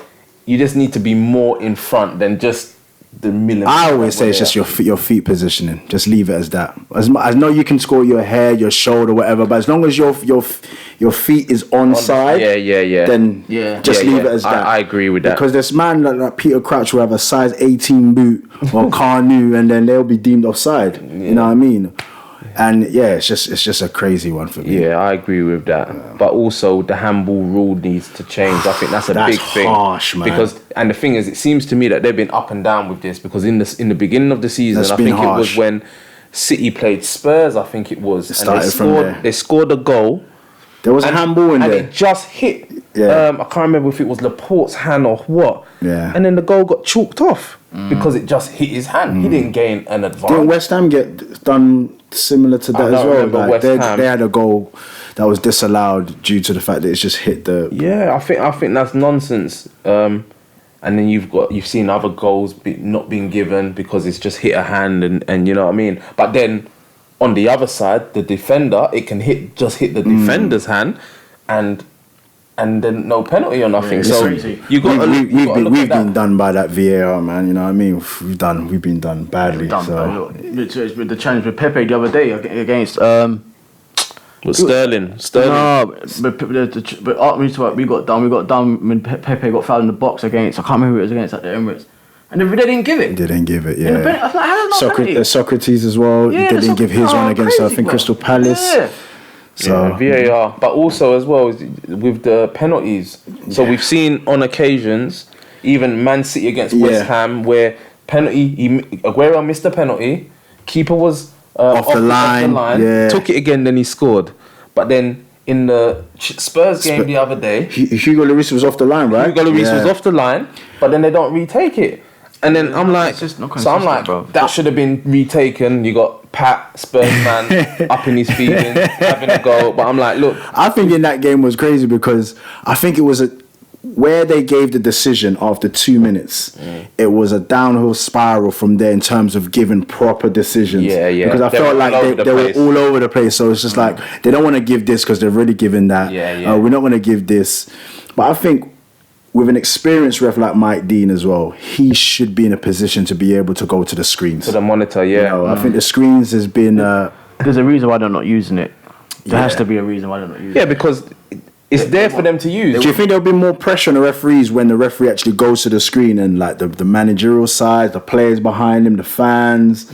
you just need to be more in front than just the millimeter. I always say it's just your feet positioning. Just leave it as that. I know you can score your head, your shoulder, whatever, but as long as your feet is on side, then just leave it as that. I agree with that. Because this man like Peter Crouch will have a size 18 boot or Carnu, and then they'll be deemed offside. You know what I mean? And yeah, it's just a crazy one for me. Yeah, I agree with that. But also the handball rule needs to change. I think that's a big thing. Harsh, man. And the thing is, it seems to me that they've been up and down with this because in the beginning of the season, I think it was when City played Spurs. I think it was, they scored a goal. There was a handball in there, and it just hit. I can't remember if it was Laporte's hand or what. Yeah, and then the goal got chalked off because it just hit his hand. He didn't gain an advantage. Didn't West Ham get done similar to that as well? Like they had a goal that was disallowed due to the fact that it's just hit the. Yeah, I think that's nonsense. And then you've seen other goals not being given because it's just hit a hand and you know what I mean. But then on the other side, the defender, it can hit the defender's hand, and then no penalty or nothing. So you got we've been done by that VAR, man. You know what I mean? We've been done badly. With the challenge with Pepe the other day against Sterling. No, but we got done when Pepe got fouled in the box against. I can't remember who it was against at the Emirates. And they didn't give it. They didn't give it, yeah. I was like, how Socrates as well. Yeah, they didn't give his one against, I think, Crystal Palace. Yeah. So VAR, but also as well with the penalties. So we've seen on occasions, even Man City against West Ham, where Aguero missed a penalty, keeper was off the line, took it again, then he scored. But then in the Spurs game the other day, Hugo Lloris was off the line, right? Hugo Lloris was off the line, but then they don't retake it. And then I'm like, that should have been retaken. You got Pat, Spurs man, up in his feelings, having a go. But I'm like, look. I think in that game was crazy because I think it was where they gave the decision after 2 minutes. It was a downhill spiral from there in terms of giving proper decisions. Yeah. Because I felt like they were all over the place. So it's just like, they don't want to give this because they've already given that. We're not going to give this. But I think with an experienced ref like Mike Dean as well, he should be in a position to be able to go to the screens. To the monitor, yeah. You know, I think the screens has been... There's a reason why they're not using it. There has to be a reason why they're not using it. Yeah, because it's there for them to use. Do you think there'll be more pressure on the referees when the referee actually goes to the screen and like the managerial side, the players behind him, the fans?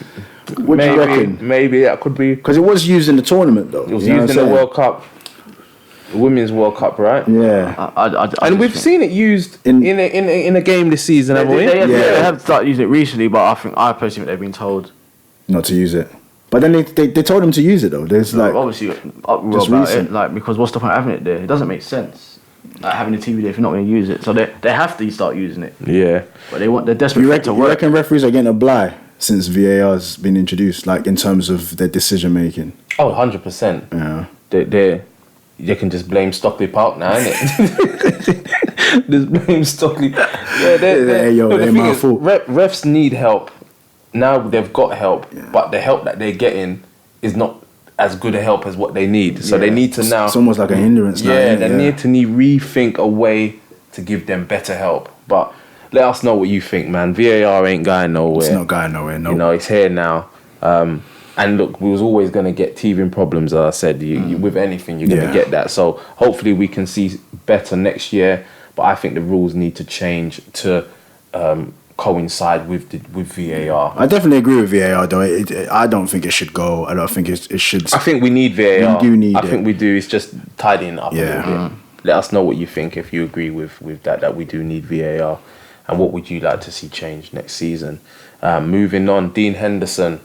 What do you reckon? Maybe that could be... Because it was used in the tournament, though. It was used in the World Cup. Women's World Cup, right? Yeah, and we've seen it used in a game this season, haven't we? They have started using it recently, but I personally think they've been told not to use it. But then they told them to use it though. There's like obviously uproar about it, like because what's the point of having it there? It doesn't make sense. Like having a TV there if you're not going to use it, so they have to start using it. Yeah, but they're desperate to work. You reckon referees are getting a blight since VAR's been introduced, like in terms of their decision making? Oh, 100%. Yeah, they can just blame Stockley Park now, innit? Just blame Stockley. They're my fault. Refs need help. Now they've got help, but the help that they're getting is not as good a help as what they need. So they need to now... It's almost like a hindrance now. Yeah, they need to rethink a way to give them better help. But let us know what you think, man. VAR ain't going nowhere. It's not going nowhere, no. You know, it's here now. And look, we was always going to get teething problems, as I said. You, with anything, you're going to get that. So hopefully we can see better next year. But I think the rules need to change to coincide with VAR. I definitely agree with VAR, though. I don't think it should go. I don't think it should. I think we need VAR. We do need it. I think we do. It's just tidying up a little bit. Let us know what you think, if you agree with that we do need VAR. And what would you like to see change next season? Moving on, Dean Henderson.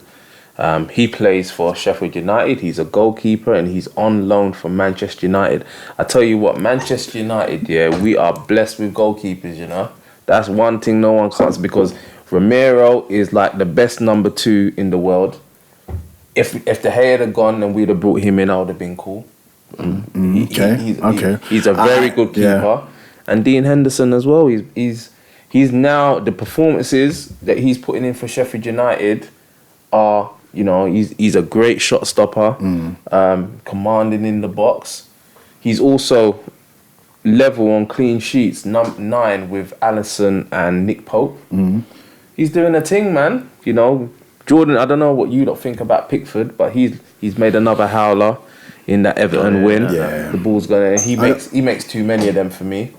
He plays for Sheffield United. He's a goalkeeper and he's on loan from Manchester United. I tell you what, Manchester United, we are blessed with goalkeepers, you know. That's one thing no one can't say, because Romero is like the best number 2 in the world. If De Gea had gone and we'd have brought him in, I would have been cool. He's a very good keeper. And Dean Henderson as well. He's now, the performances that he's putting in for Sheffield United are, you know, he's a great shot stopper, commanding in the box. He's also level on clean sheets, 9 with Alisson and Nick Pope. He's doing a thing, man. You know, Jordan, I don't know what you lot think about Pickford, but he's made another howler in that Everton win. The ball's gonna. He makes too many of them for me,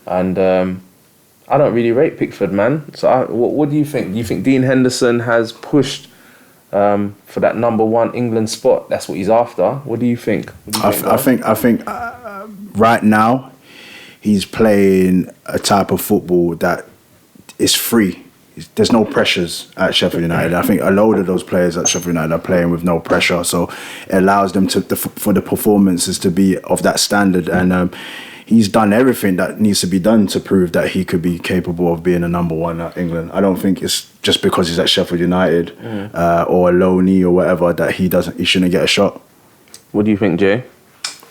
and I don't really rate Pickford, man. So what do you think? Do you think Dean Henderson has pushed for that number one England spot. That's what he's after. What do you think? I think right now he's playing a type of football that is free. There's no pressures at Sheffield United. I think a load of those players at Sheffield United are playing with no pressure, so it allows them for the performances to be of that standard. And he's done everything that needs to be done to prove that he could be capable of being a number one at England. I don't think it's just because he's at Sheffield United or a loanee or whatever that he shouldn't get a shot. What do you think, Jay?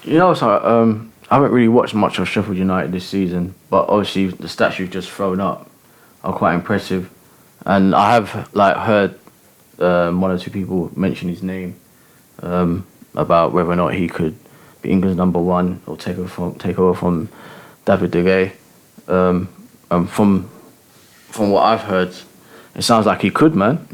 You know, so I haven't really watched much of Sheffield United this season, but obviously the stats you've just thrown up are quite impressive. And I have heard one or two people mention his name about whether or not he could be England's number one or take over from David De Gea. And from what I've heard, it sounds like he could, man.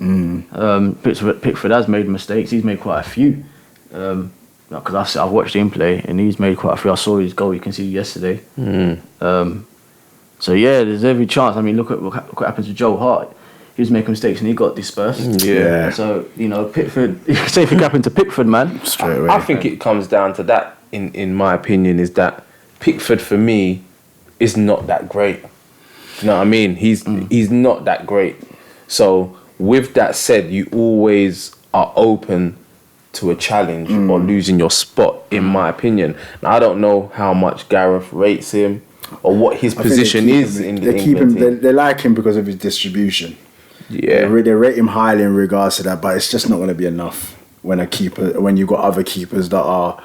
Pickford has made mistakes. He's made quite a few. Because I've watched him play and he's made quite a few. I saw his goal you can see yesterday. So yeah, there's every chance. I mean, look at what happened to Joe Hart. He was making mistakes and he got dispersed. Yeah. So, you know, Pickford, same thing happened to Pickford, man. Straight away. I think it comes down to that, in my opinion, is that Pickford for me is not that great. You know what I mean? He's not that great. So with that said, you always are open to a challenge or losing your spot, in my opinion. Now, I don't know how much Gareth rates him or what his position is in the England team. They like him because of his distribution. Yeah, they rate him highly in regards to that, but it's just not going to be enough when you've got other keepers that are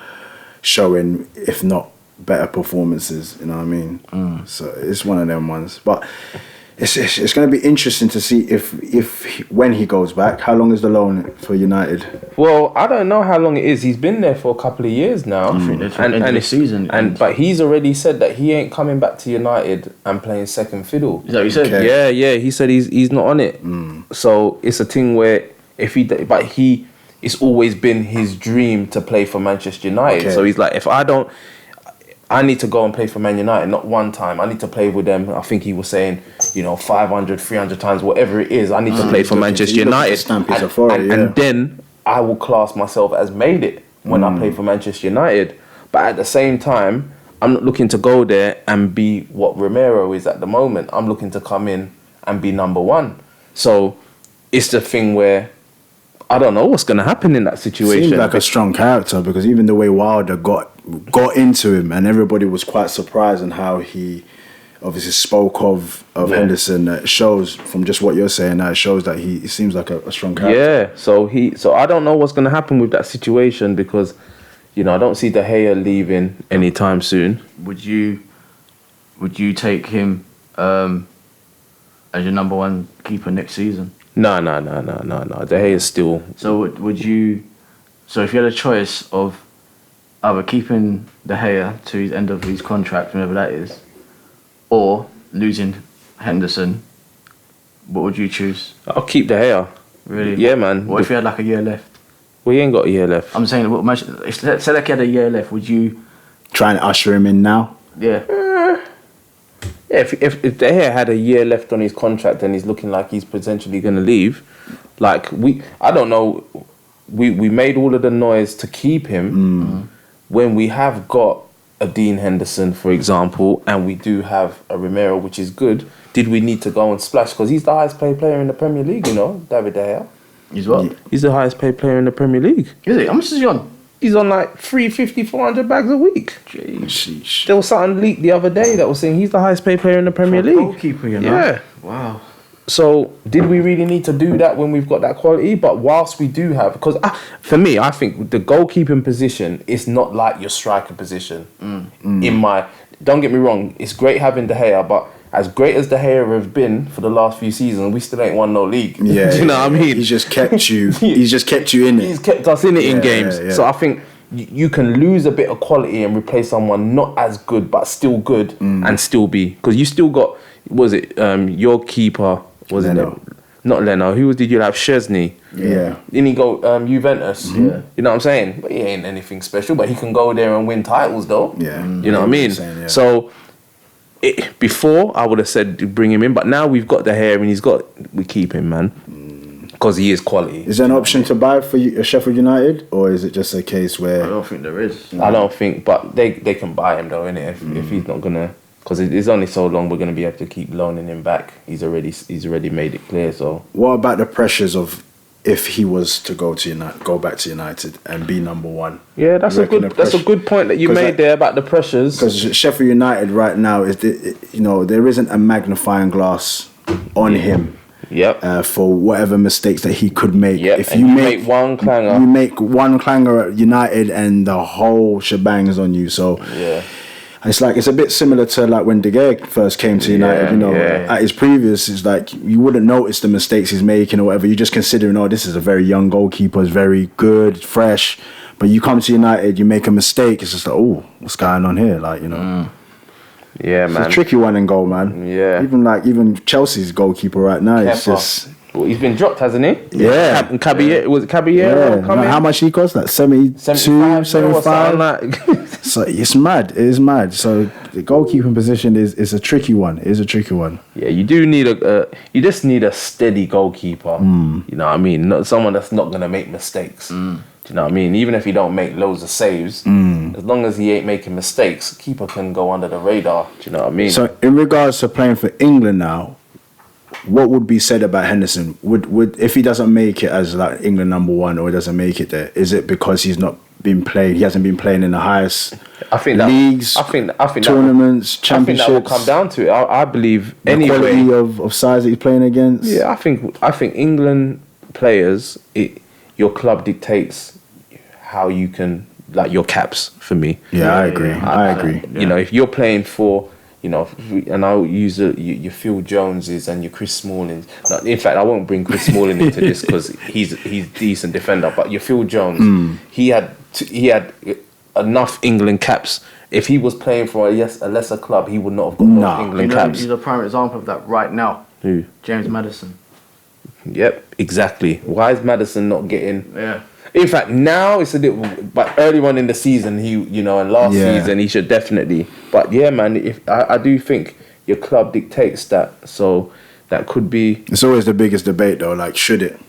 showing, if not better performances. You know what I mean? So it's one of them ones. But it's going to be interesting to see if when he goes back. How long is the loan for United? Well, I don't know how long it is. He's been there for a couple of years now, and this season. But he's already said that he ain't coming back to United and playing second fiddle. Is that what he said? Okay. Yeah. He said he's not on it. So it's a thing where it's always been his dream to play for Manchester United. Okay. So he's like, I need to go and play for Man United, not one time. I need to play with them. I think he was saying, 500, 300 times, whatever it is. I need to play for Manchester United. And then I will class myself as made it when I play for Manchester United. But at the same time, I'm not looking to go there and be what Romero is at the moment. I'm looking to come in and be number one. So it's the thing where I don't know what's going to happen in that situation. Seems like a strong character, because even the way Wilder got into him, and everybody was quite surprised on how he obviously spoke of Henderson. It shows from just what you're saying. It shows that he seems like a strong character. Yeah. So I don't know what's going to happen with that situation, because I don't see De Gea leaving anytime soon. Would you take him as your number one keeper next season? No. De Gea is still. So would you? So if you had a choice of either keeping De Gea to his end of his contract, whenever that is, or losing Henderson, what would you choose? I'll keep De Gea. Really? Yeah, man. What if you had like a year left? Well, he ain't got a year left. I'm saying, say like he had a year left, would you try and usher him in now? Yeah. Yeah, if De Gea had a year left on his contract and he's looking like he's potentially going to leave, I don't know, we made all of the noise to keep him when we have got a Dean Henderson, for example, and we do have a Romero, which is good. Did we need to go and splash? Because he's the highest paid player in the Premier League, David De Gea. He's what? He's the highest paid player in the Premier League. Is he? How much is he on? He's on like 350, 400 bags a week. Jeez. There was something leaked the other day that was saying he's the highest paid player in the Premier League. Goalkeeper, Yeah. Wow. So did we really need to do that when we've got that quality? But whilst we do have, because for me, I think the goalkeeping position is not like your striker position. Don't get me wrong, it's great having De Gea, but as great as De Gea has been for the last few seasons, we still ain't won no league. Yeah, do you know what I mean? He's just kept you. He's just kept you in it. He's kept us in it in games. Yeah. So I think you can lose a bit of quality and replace someone not as good but still good and still be, because you still got, your keeper wasn't Leno. it? Not Leno. Who did you have? Chesney. Yeah. Didn't he go Juventus? Yeah. You know what I'm saying? But he ain't anything special, but he can go there and win titles though. Yeah. You know what I mean? Saying. So before I would have said bring him in, but now we've got De Gea and we keep him, man. because he is quality. Is there an option to buy for Sheffield United, or is it just a case where... I don't think there is. I don't think, but they can buy him though, innit? If he's not gonna, because it's only so long we're gonna be able to keep loaning him back. He's already made it clear. So what about the pressures of if he was to go back to United and be number one? Yeah, that's a good point that you made there about the pressures. Because Sheffield United right now there isn't a magnifying glass on him. Yep. For whatever mistakes that he could make. Yep. If you make one clanger, at United, and the whole shebang is on you. So yeah, it's a bit similar to like when De Gea first came to United. At his previous, it's like you wouldn't notice the mistakes he's making or whatever. You're just considering, this is a very young goalkeeper, is very good, fresh. But you come to United, you make a mistake. It's just like, what's going on here? Like Yeah, man. It's a tricky one in goal, man. Yeah. Even Chelsea's goalkeeper right now is just... Well, he's been dropped, hasn't he? Yeah. Caballero, was it Caballero? Yeah. How much he cost? Like 75? So it's mad. It is mad. So the goalkeeping position is a tricky one. It is a tricky one. Yeah, you do need you just need a steady goalkeeper. You know what I mean? Not someone that's not going to make mistakes. Do you know what I mean? Even if he don't make loads of saves, as long as he ain't making mistakes, keeper can go under the radar. Do you know what I mean? So in regards to playing for England now, what would be said about Henderson? Would if he doesn't make it as like England number one, or he doesn't make it there, is it because he hasn't been playing in the highest leagues, tournaments, championships? I think that will come down to it. I believe the quality of sides that he's playing against. Yeah, I think England players, your club dictates how you can, like, your caps for me. Yeah, I agree. I agree. You know, if you're playing for, and I'll use your Phil Joneses and your Chris Smallings. Now, in fact, I won't bring Chris Smalling into this because he's a decent defender. But your Phil Jones, he had enough England caps. If he was playing for a lesser club, he would not have got enough England caps. He's a prime example of that right now. Who? James Maddison. Yep, exactly. Why is Maddison not getting? Yeah. In fact, now it's a little, but early on in the season, and last season he should definitely. But yeah, man, if I do think your club dictates that, so that could be. It's always the biggest debate, though. Like, should it?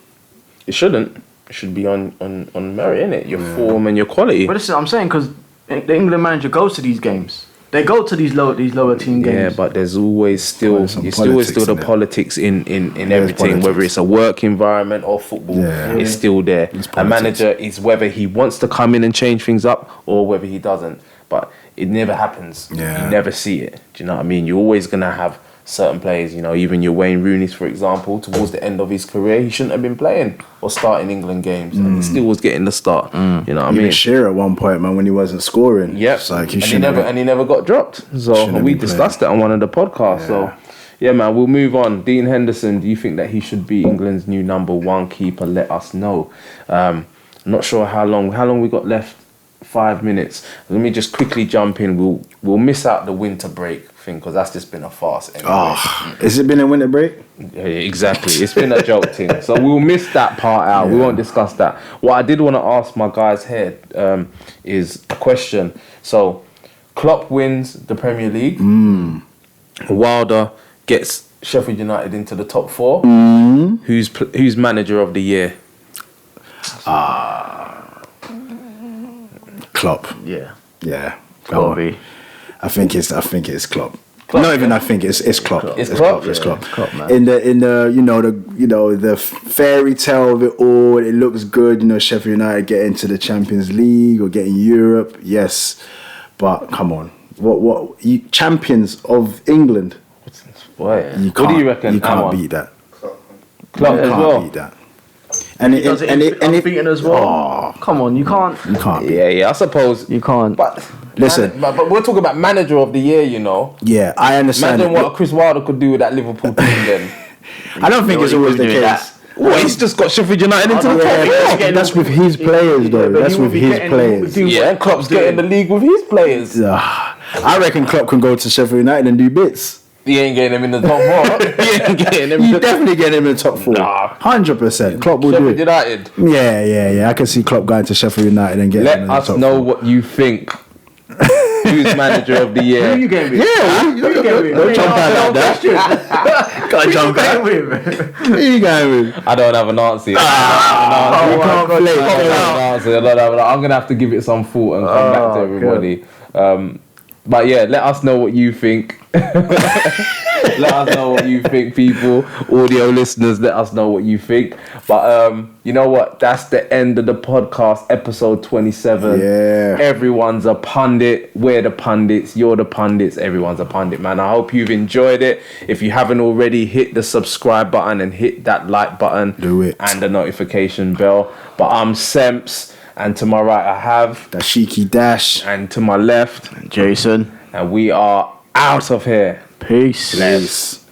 It shouldn't. It should be on merit, innit? Your form and your quality. But listen, I'm saying because the England manager goes to these games. They go to these lower team games. Yeah, but there's always still the politics in everything, whether it's a work environment or football. It's still there. A manager is whether he wants to come in and change things up or whether he doesn't. But it never happens. Yeah. You never see it. Do you know what I mean? You're always gonna have certain players, even your Wayne Rooney's, for example, towards the end of his career, he shouldn't have been playing or starting England games, and he still was getting the start. You know what I mean? Shearer at one point, man, when he wasn't scoring. Yep. Like he never got dropped. So we discussed that on one of the podcasts. So yeah, man, we'll move on. Dean Henderson, do you think that he should be England's new number one keeper? Let us know. Not sure how long we got left. 5 minutes. Let me just quickly jump in. We'll miss out the winter break thing because that's just been a farce anyway. Has it been a winter break? Yeah, exactly. It's been a joke thing. So we'll miss that part out. We won't discuss that. What I did want to ask my guys here is a question. So Klopp wins the Premier League. Wilder gets Sheffield United into the top 4. Who's manager of the year? Klopp. Yeah. Go on. I think it's Klopp. Not even I think it's Klopp. It's Klopp. It's Klopp. Klopp, man. In the fairy tale of it all, it looks good. Sheffield United get into the Champions League or get in Europe. Yes, but come on, what you champions of England? Boy, what do you reckon? You can't beat that. Klopp as well. Beat that. And it beaten as well. Come on, you can't. Yeah, I suppose you can't. But listen, but we're talking about manager of the year, Yeah, I understand. Imagine what Chris Wilder could do with that Liverpool team then. I don't think it's always the case. Well, he's just got Sheffield United into the top. That's with his players, though. That's with his players. Yeah, Klopp's getting the league with his players. I reckon Klopp can go to Sheffield United and do bits. He ain't getting him in the top 4. He definitely getting him in the top 4. 100%. Klopp will do it. United. Yeah. I can see Klopp going to Sheffield United and getting him in the top 4. Let us know what you think. Who's manager of the year? Who you going with? Yeah, Who you going with? don't jump out like that. Can't jump out. Who you going with? Who you going with? I don't have an answer. yet. We can't play. I don't have an answer. I'm gonna have to give it some thought and come back to everybody. But yeah, let us know what you think. Let us know what you think, people. Audio listeners, let us know what you think. But you know what? That's the end of the podcast, episode 27. Yeah. Everyone's a pundit. We're the pundits. You're the pundits. Everyone's a pundit, man. I hope you've enjoyed it. If you haven't already, hit the subscribe button and hit that like button. Do it. And the notification bell. But I'm Semps. And to my right, I have Dashiki Dash. and to my left, Jason. and we are out of here. Peace. Peace.